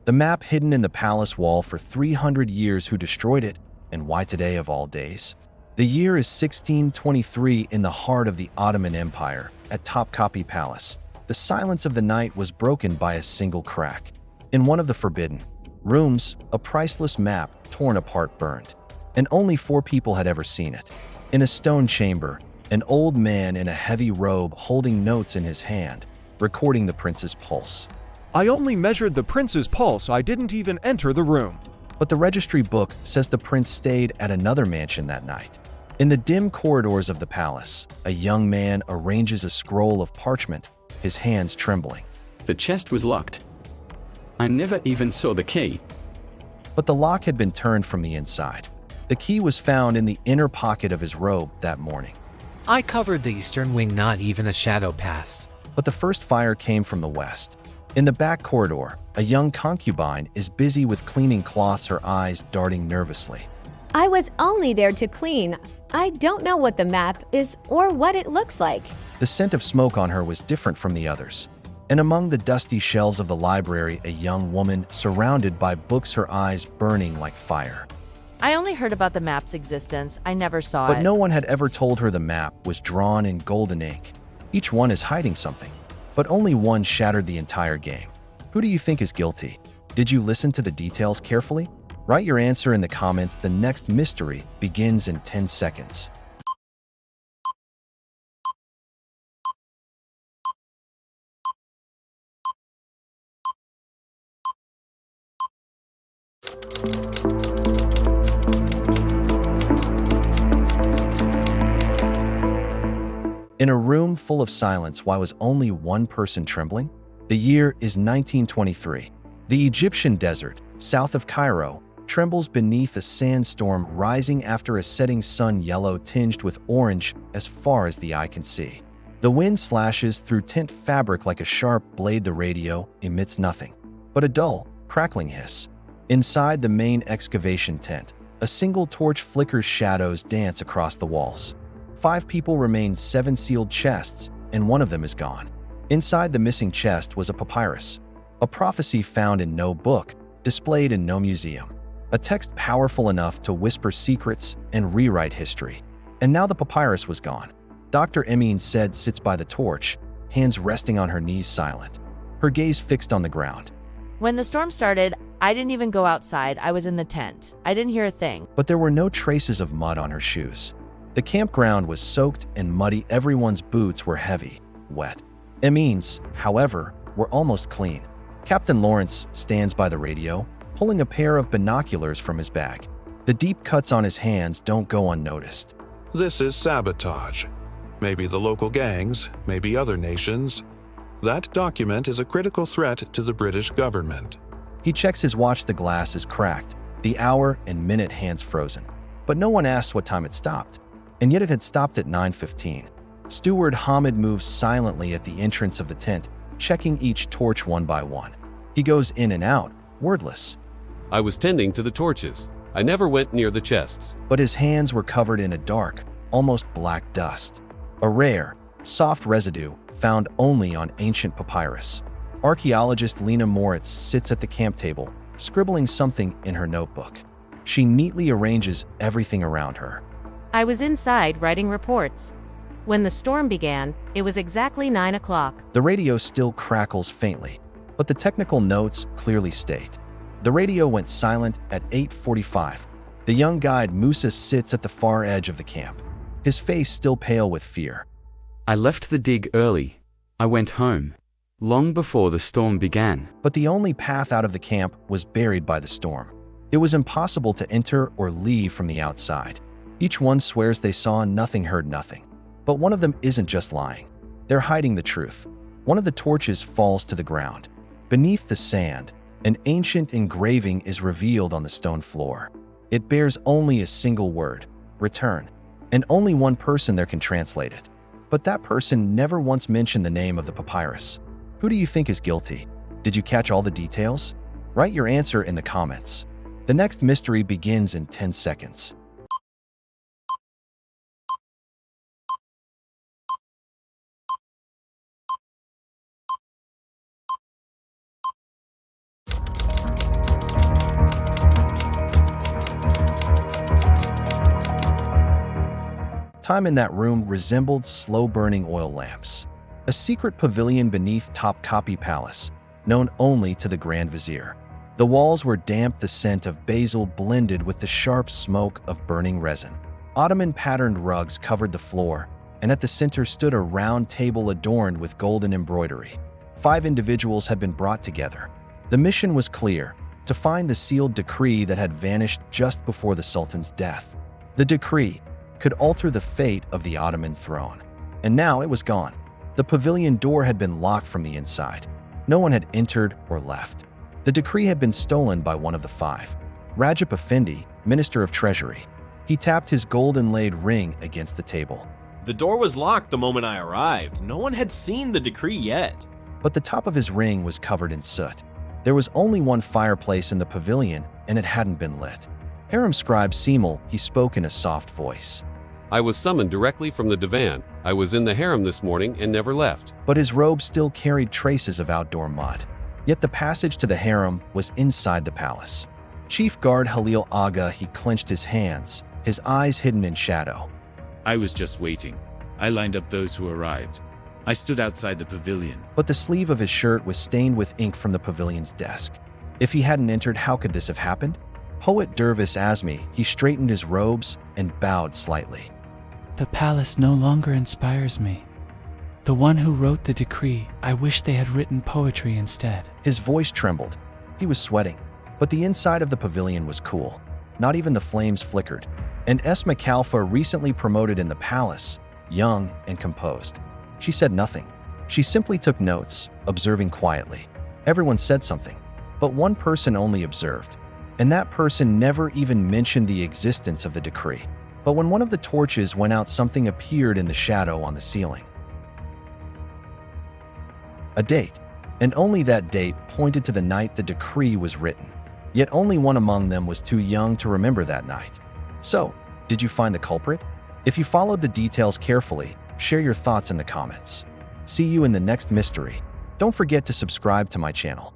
The map hidden in the palace wall for 300 years. Who destroyed it, and why today of all days? The year is 1623 in the heart of the Ottoman Empire, at Topkapi Palace. The silence of the night was broken by a single crack. In one of the forbidden rooms, a priceless map, torn apart, burned. And only 4 people had ever seen it. In a stone chamber, an old man in a heavy robe holding notes in his hand, recording the prince's pulse. I only measured the prince's pulse, I didn't even enter the room. But the registry book says the prince stayed at another mansion that night. In the dim corridors of the palace, a young man arranges a scroll of parchment, his hands trembling. The chest was locked. I never even saw the key. But the lock had been turned from the inside. The key was found in the inner pocket of his robe that morning. I covered the eastern wing, not even a shadow passed. But the first fire came from the west. In the back corridor, a young concubine is busy with cleaning cloths, her eyes darting nervously. I was only there to clean. I don't know what the map is or what it looks like. The scent of smoke on her was different from the others. And among the dusty shelves of the library, a young woman surrounded by books, her eyes burning like fire. I only heard about the map's existence. I never saw But it. no one had ever told her the map was drawn in golden ink. Each one is hiding something, but only one shattered the entire game. Who do you think is guilty? Did you listen to the details carefully? Write your answer in the comments. The next mystery begins in 10 seconds. In a room full of silence, why was only one person trembling? The year is 1923. The Egyptian desert, south of Cairo, trembles beneath a sandstorm rising after a setting sun, yellow tinged with orange as far as the eye can see. The wind slashes through tent fabric like a sharp blade. The radio emits nothing but a dull, crackling hiss. Inside the main excavation tent, a single torch flickers, shadows dance across the walls. 5 people remain, 7 sealed chests, and one of them is gone. Inside the missing chest was a papyrus, a prophecy found in no book, displayed in no museum. A text powerful enough to whisper secrets and rewrite history. And now the papyrus was gone. Dr. Emin said sits by the torch, hands resting on her knees, silent, her gaze fixed on the ground. When the storm started, I didn't even go outside. I was in the tent. I didn't hear a thing. But there were no traces of mud on her shoes. The campground was soaked and muddy. Everyone's boots were heavy, wet. Emin's, however, were almost clean. Captain Lawrence stands by the radio, pulling a pair of binoculars from his bag. The deep cuts on his hands don't go unnoticed. This is sabotage. Maybe the local gangs, maybe other nations. That document is a critical threat to the British government. He checks his watch. The glass is cracked, the hour and minute hands frozen. But no one asked what time it stopped. And yet it had stopped at 9:15. Steward Hamid moves silently at the entrance of the tent, checking each torch one by one. He goes in and out, wordless. I was tending to the torches. I never went near the chests. But his hands were covered in a dark, almost black dust. A rare, soft residue found only on ancient papyrus. Archaeologist Lena Moritz sits at the camp table, scribbling something in her notebook. She neatly arranges everything around her. I was inside writing reports. When the storm began, it was exactly 9 o'clock. The radio still crackles faintly, but the technical notes clearly state. The radio went silent at 8:45. The young guide Musa sits at the far edge of the camp, his face still pale with fear. I left the dig early. I went home, long before the storm began. But the only path out of the camp was buried by the storm. It was impossible to enter or leave from the outside. Each one swears they saw nothing, heard nothing. But one of them isn't just lying. They're hiding the truth. One of the torches falls to the ground. Beneath the sand, an ancient engraving is revealed on the stone floor. It bears only a single word, return, and only one person there can translate it. But that person never once mentioned the name of the papyrus. Who do you think is guilty? Did you catch all the details? Write your answer in the comments. The next mystery begins in 10 seconds. Time in that room resembled slow-burning oil lamps. A secret pavilion beneath Topkapi Palace, known only to the Grand Vizier. The walls were damp, the scent of basil blended with the sharp smoke of burning resin. Ottoman-patterned rugs covered the floor, and at the center stood a round table adorned with golden embroidery. 5 individuals had been brought together. The mission was clear: to find the sealed decree that had vanished just before the Sultan's death. The decree could alter the fate of the Ottoman throne. And now it was gone. The pavilion door had been locked from the inside. No one had entered or left. The decree had been stolen by one of the 5. Rajab Effendi, Minister of Treasury. He tapped his gold-inlaid ring against the table. The door was locked the moment I arrived. No one had seen the decree yet. But the top of his ring was covered in soot. There was only one fireplace in the pavilion, and it hadn't been lit. Harem scribe Semel, he spoke in a soft voice. I was summoned directly from the divan. I was in the harem this morning and never left. But his robe still carried traces of outdoor mud. Yet the passage to the harem was inside the palace. Chief Guard Halil Aga, he clenched his hands, his eyes hidden in shadow. I was just waiting. I lined up those who arrived. I stood outside the pavilion. But the sleeve of his shirt was stained with ink from the pavilion's desk. If he hadn't entered, how could this have happened? Poet Dervis Azmi, he straightened his robes and bowed slightly. The palace no longer inspires me. The one who wrote the decree, I wish they had written poetry instead. His voice trembled. He was sweating. But the inside of the pavilion was cool. Not even the flames flickered. And Esma Khalfa, recently promoted in the palace, young and composed. She said nothing. She simply took notes, observing quietly. Everyone said something, but one person only observed. And that person never even mentioned the existence of the decree. But when one of the torches went out, something appeared in the shadow on the ceiling. A date, and only that date pointed to the night the decree was written. Yet only one among them was too young to remember that night. So, did you find the culprit? If you followed the details carefully, share your thoughts in the comments. See you in the next mystery. Don't forget to subscribe to my channel.